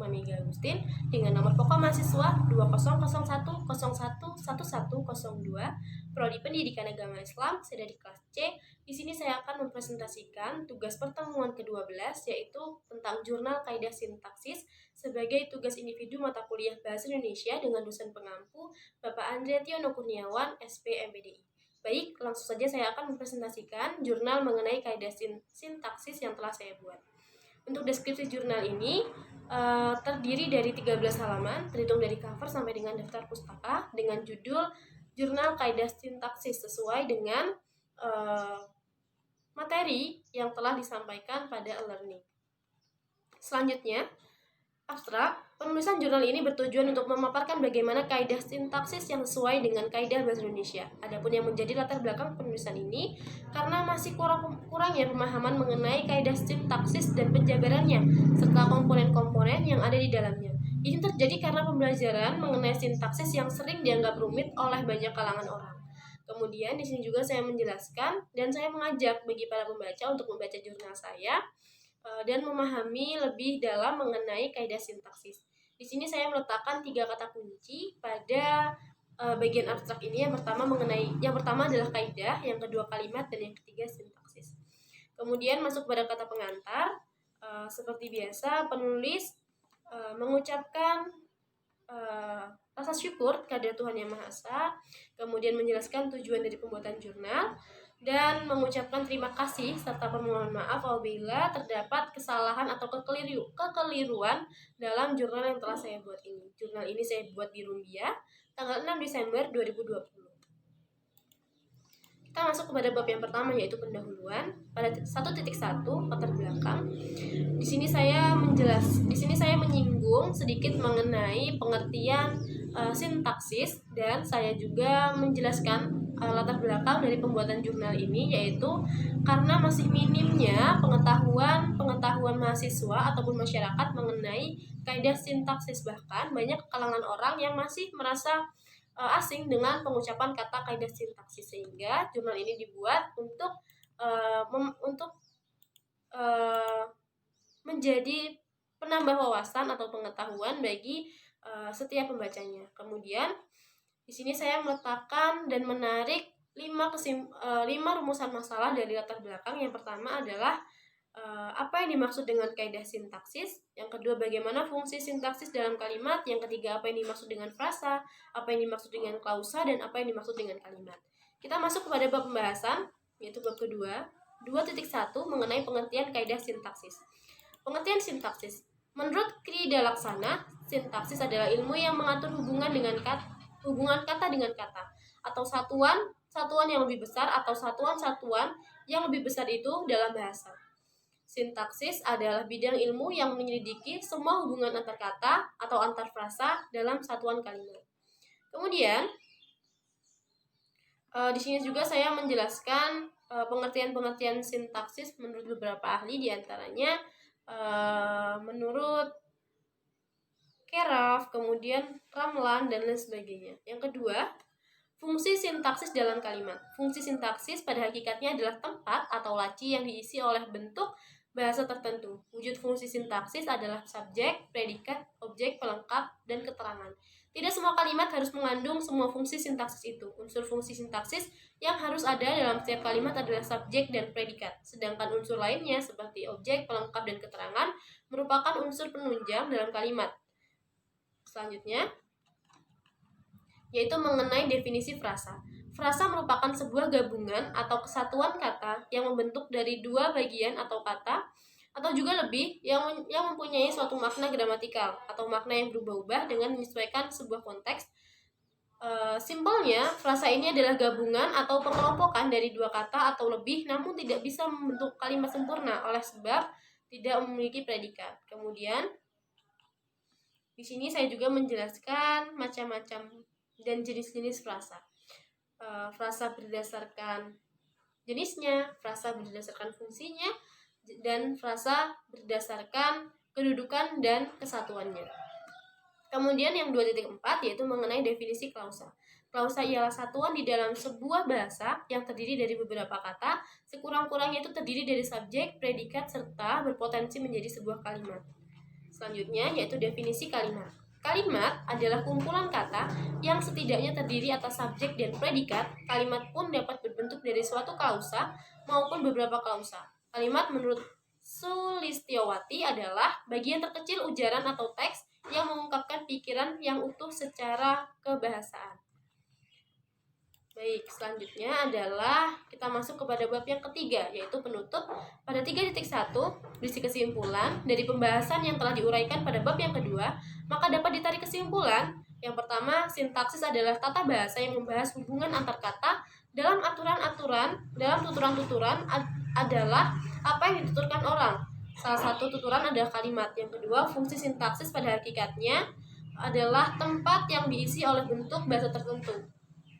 Mami Agustin dengan nomor pokok mahasiswa 200101111102, Prodi Pendidikan Agama Islam, saya dari kelas C. Di sini saya akan mempresentasikan tugas pertemuan ke-12, yaitu tentang jurnal kaidah sintaksis sebagai tugas individu mata kuliah Bahasa Indonesia dengan dosen pengampu Bapak Andre Tiono Kurniawan, SP MPDI. Baik, langsung saja saya akan mempresentasikan jurnal mengenai kaidah sintaksis yang telah saya buat. Untuk deskripsi jurnal ini terdiri dari 13 halaman, terhitung dari cover sampai dengan daftar pustaka, dengan judul Jurnal Kaidah Sintaksis sesuai dengan materi yang telah disampaikan pada e-learning. Selanjutnya, abstrak. Penulisan jurnal ini bertujuan untuk memaparkan bagaimana kaidah sintaksis yang sesuai dengan kaidah bahasa Indonesia. Adapun yang menjadi latar belakang penulisan ini karena masih kurangnya pemahaman mengenai kaidah sintaksis dan penjabarannya serta komponen-komponen yang ada di dalamnya. Ini terjadi karena pembelajaran mengenai sintaksis yang sering dianggap rumit oleh banyak kalangan orang. Kemudian di sini juga saya menjelaskan dan saya mengajak bagi para pembaca untuk membaca jurnal saya dan memahami lebih dalam mengenai kaidah sintaksis. Di sini saya meletakkan 3 kata kunci pada bagian abstrak ini. Yang pertama adalah kaidah, yang kedua kalimat, dan yang ketiga sintaksis. Kemudian masuk pada kata pengantar. Seperti biasa, penulis mengucapkan rasa syukur kepada Tuhan Yang Maha Esa, kemudian menjelaskan tujuan dari pembuatan jurnal, dan mengucapkan terima kasih serta permohonan maaf apabila terdapat kesalahan atau kekeliruan dalam jurnal yang telah saya buat ini. Jurnal ini saya buat di Rumbia tanggal 6 Desember 2020. Kita masuk kepada bab yang pertama, yaitu pendahuluan. Pada 1.1 latar belakang. Di sini saya menyinggung sedikit mengenai pengertian sintaksis, dan saya juga menjelaskan latar belakang dari pembuatan jurnal ini, yaitu karena masih minimnya pengetahuan mahasiswa ataupun masyarakat mengenai kaidah sintaksis. Bahkan banyak kalangan orang yang masih merasa asing dengan pengucapan kata kaidah sintaksis, sehingga jurnal ini dibuat untuk menjadi penambah wawasan atau pengetahuan bagi setiap pembacanya. Kemudian di sini saya meletakkan dan menarik 5 rumusan masalah dari latar belakang. Yang pertama adalah apa yang dimaksud dengan kaidah sintaksis, yang kedua bagaimana fungsi sintaksis dalam kalimat, yang ketiga apa yang dimaksud dengan frasa, apa yang dimaksud dengan klausa, dan apa yang dimaksud dengan kalimat. Kita masuk kepada bab pembahasan, yaitu bab kedua, 2.1 mengenai pengertian kaidah sintaksis. Pengertian sintaksis. Menurut Krida Laksana, sintaksis adalah ilmu yang mengatur hubungan kata dengan kata, atau satuan yang lebih besar atau satuan-satuan yang lebih besar itu dalam bahasa. Sintaksis adalah bidang ilmu yang menyelidiki semua hubungan antar kata atau antar frasa dalam satuan kalimat. Kemudian di sini juga saya menjelaskan pengertian sintaksis menurut beberapa ahli, diantaranya menurut Keraf, kemudian Ramlan, dan lain sebagainya. Yang kedua, fungsi sintaksis dalam kalimat. Fungsi sintaksis pada hakikatnya adalah tempat atau laci yang diisi oleh bentuk bahasa tertentu. Wujud fungsi sintaksis adalah subjek, predikat, objek, pelengkap, dan keterangan. Tidak semua kalimat harus mengandung semua fungsi sintaksis itu. Unsur fungsi sintaksis yang harus ada dalam setiap kalimat adalah subjek dan predikat. Sedangkan unsur lainnya seperti objek, pelengkap, dan keterangan merupakan unsur penunjang dalam kalimat. Selanjutnya, yaitu mengenai definisi frasa. Frasa merupakan sebuah gabungan atau kesatuan kata yang membentuk dari 2 bagian atau kata atau juga lebih yang mempunyai suatu makna gramatikal atau makna yang berubah-ubah dengan menyesuaikan sebuah konteks. Simpelnya, frasa ini adalah gabungan atau pengelompokan dari 2 kata atau lebih, namun tidak bisa membentuk kalimat sempurna oleh sebab tidak memiliki predikat. Kemudian di sini saya juga menjelaskan macam-macam dan jenis-jenis frasa. Frasa berdasarkan jenisnya, frasa berdasarkan fungsinya, dan frasa berdasarkan kedudukan dan kesatuannya. Kemudian yang 2.4 yaitu mengenai definisi klausa. Klausa ialah satuan di dalam sebuah bahasa yang terdiri dari beberapa kata, sekurang-kurangnya itu terdiri dari subjek, predikat, serta berpotensi menjadi sebuah kalimat. Selanjutnya yaitu definisi kalimat. Kalimat adalah kumpulan kata yang setidaknya terdiri atas subjek dan predikat. Kalimat pun dapat berbentuk dari suatu klausa maupun beberapa klausa. Kalimat menurut Sulistiowati adalah bagian terkecil ujaran atau teks yang mengungkapkan pikiran yang utuh secara kebahasaan. Baik, selanjutnya adalah kita masuk kepada bab yang ketiga, yaitu penutup. Pada 3.1, berisi kesimpulan dari pembahasan yang telah diuraikan pada bab yang kedua, maka dapat ditarik kesimpulan. Yang pertama, sintaksis adalah tata bahasa yang membahas hubungan antar kata dalam tuturan-tuturan adalah apa yang dituturkan orang. Salah satu tuturan adalah kalimat. Yang kedua, fungsi sintaksis pada hakikatnya adalah tempat yang diisi oleh bentuk bahasa tertentu.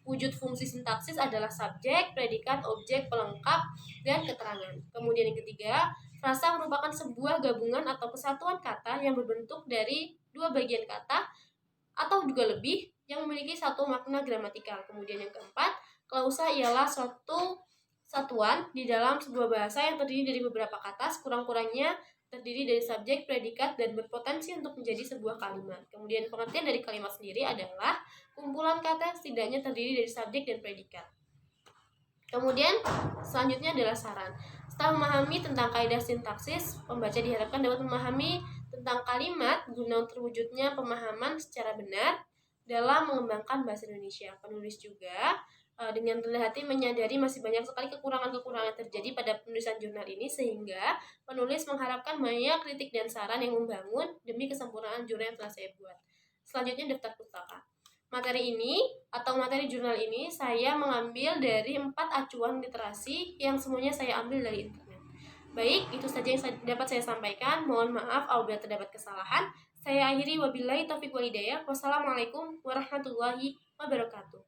Wujud fungsi sintaksis adalah subjek, predikat, objek, pelengkap, dan keterangan. Kemudian yang ketiga, frasa merupakan sebuah gabungan atau kesatuan kata yang berbentuk dari dua bagian kata atau juga lebih yang memiliki satu makna gramatikal. Kemudian yang keempat, klausa ialah suatu satuan di dalam sebuah bahasa yang terdiri dari beberapa kata, sekurang-kurangnya terdiri dari subjek, predikat, dan berpotensi untuk menjadi sebuah kalimat. Kemudian pengertian dari kalimat sendiri adalah kumpulan kata yang setidaknya terdiri dari subjek dan predikat. Kemudian selanjutnya adalah saran. Setelah memahami tentang kaidah sintaksis, pembaca diharapkan dapat memahami tentang kalimat guna terwujudnya pemahaman secara benar dalam mengembangkan bahasa Indonesia. Penulis juga dengan rendah hati menyadari masih banyak sekali kekurangan-kekurangan terjadi pada penulisan jurnal ini, sehingga penulis mengharapkan banyak kritik dan saran yang membangun demi kesempurnaan jurnal yang telah saya buat. Selanjutnya daftar pustaka. Materi ini atau materi jurnal ini saya mengambil dari 4 acuan literasi yang semuanya saya ambil dari internet. Baik, itu saja yang dapat saya sampaikan. Mohon maaf apabila terdapat kesalahan. Saya akhiri, wabillahi taufiq walhidayah. Wassalamualaikum warahmatullahi wabarakatuh.